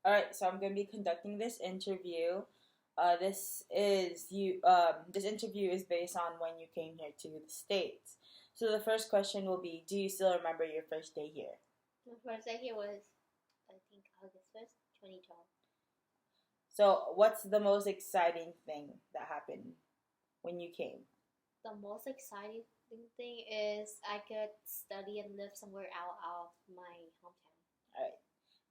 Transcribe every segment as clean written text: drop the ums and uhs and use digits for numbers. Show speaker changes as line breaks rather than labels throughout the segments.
All right, so I'm going to be conducting this interview. This interview is based on when you came here to the States. So the first question will be, do you still remember your first day here?
My first day here was, I think, August 1st, 2012.
So what's the most exciting thing that happened when you came?
The most exciting thing is I could study and live somewhere out of my hometown.
All right.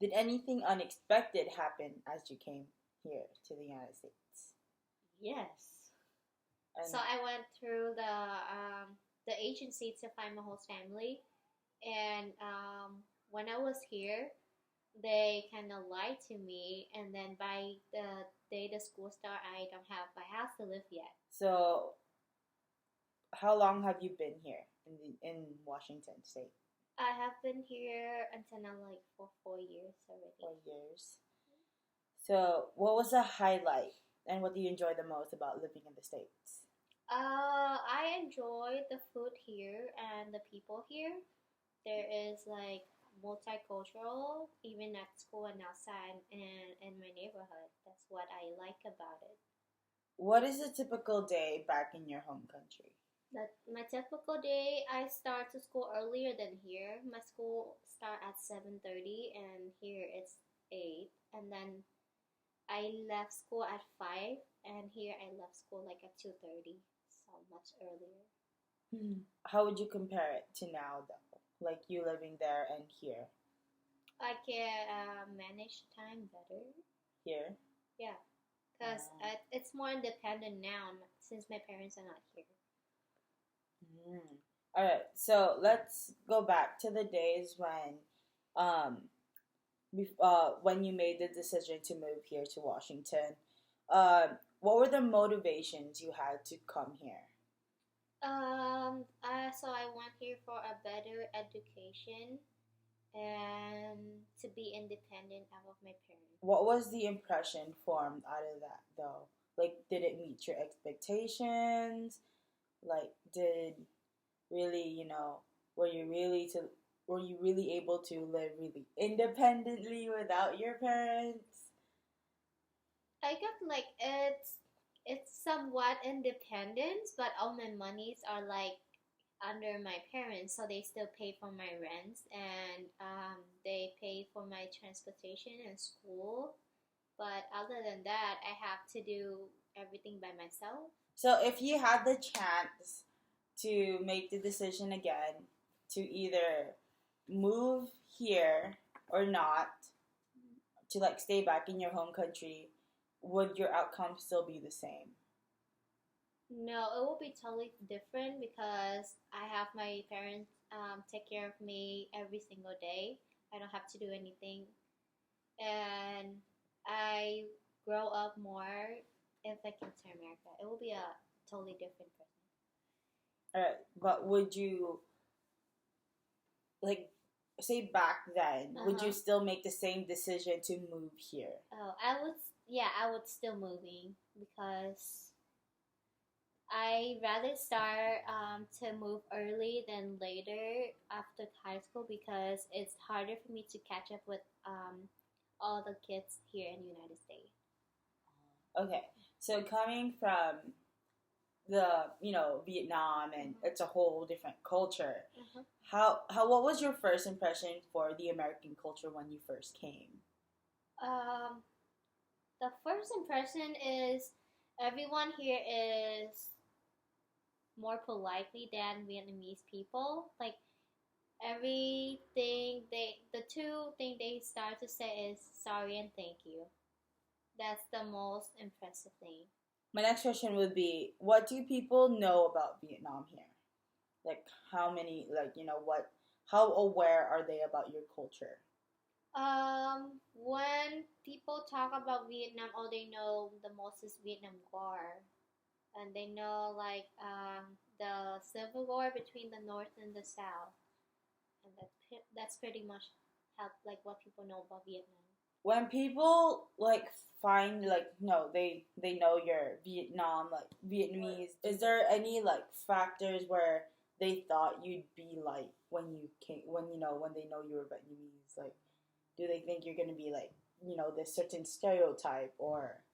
Did anything unexpected happen as you came here to the United States?
Yes.
And
So I went through the agency to find my host family, and when I was here, they kind of lied to me, and then by the day the school start, I don't have my house to live yet.
so how long have you been here in Washington State?
I have been here until now, like for 4 years already.
4 years. So what was the highlight and what do you enjoy the most about living in the States?
I enjoy the food here and the people here. There is like multicultural, even at school and outside and in my neighborhood. That's what I like about it.
What is a typical day back in your home country?
My typical day, I start to school earlier than here. My school start at 7:30, and here it's 8. And then I left school at 5, and here I left school like at 2:30, so much earlier.
How would you compare it to now, though? Like you living there and here?
I can manage time better.
Here?
Yeah, because it's more independent now since my parents are not here.
All right, so let's go back to the days um, when you made the decision to move here to Washington. What were the motivations you had to come here?
So I went here for a better education and to be independent out of my parents.
What was the impression formed out of that, though? Like, did it meet your expectations? Like, did really, were you really able to live really independently without your parents?
I got like it's somewhat independent, but all my monies are like under my parents, so they still pay for my rents and they pay for my transportation and school. But other than that, I have to do everything by myself.
So, if you had the chance to make the decision again to either move here or not, to like stay back in your home country, would your outcome still be the same?
No, it will be totally different because I have my parents take care of me every single day. I don't have to do anything, and I grow up more if I came to America. It will be a totally different person.
All right, but would you like say back then? Would you still make the same decision to move here?
Oh, I would. Yeah, I would still moving because I rather start to move early than later after high school because it's harder for me to catch up with all the kids here in the United States.
Okay, so coming from Vietnam and it's a whole different culture. What was your first impression for the American culture when you first came?
The first impression is everyone here is more politely than Vietnamese people. Like everything the two thing they start to say is sorry and thank you. That's the most impressive thing.
My next question would be, what do people know about Vietnam here? Like how many, how aware are they about your culture?
When people talk about Vietnam, all they know the most is Vietnam War, and they know like the civil war between the North and the South, and that's pretty much like what people know about Vietnam.
When people like find like no, they know you're Vietnam, like Vietnamese, is there any like factors where they thought you'd be like when you came when they know you were Vietnamese? Like, do they think you're gonna be like this certain stereotype, or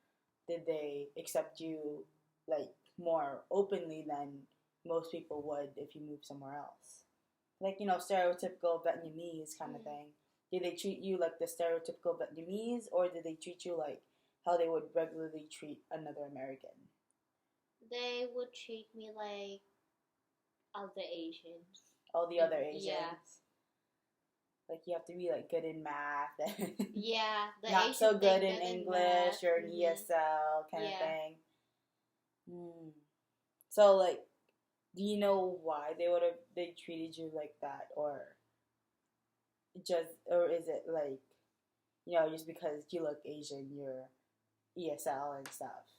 did they accept you like more openly than most people would if you move somewhere else? Like, stereotypical Vietnamese kind of thing. Did they treat you like the stereotypical Vietnamese, or did they treat you like how they would regularly treat another American?
They would treat me like other Asians.
All the other Asians?
Yeah.
Like, you have to be like good in math and
yeah,
not
Asian
so good in English or an
mm-hmm.
ESL kind of thing. So, like, do you know why they treated you like that, or is it like, just because you look Asian, you're ESL and stuff?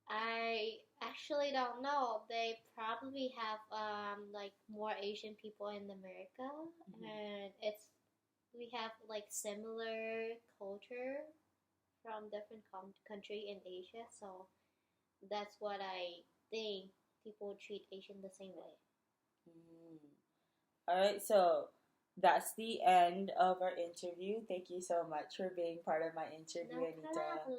I actually don't know. They probably have like more Asian people in America, and we have like similar culture from different country in Asia, so that's what I think. People treat Asian the same way.
All right, so that's the end of our interview. Thank you so much for being part of my interview,
No
Anita.
problem.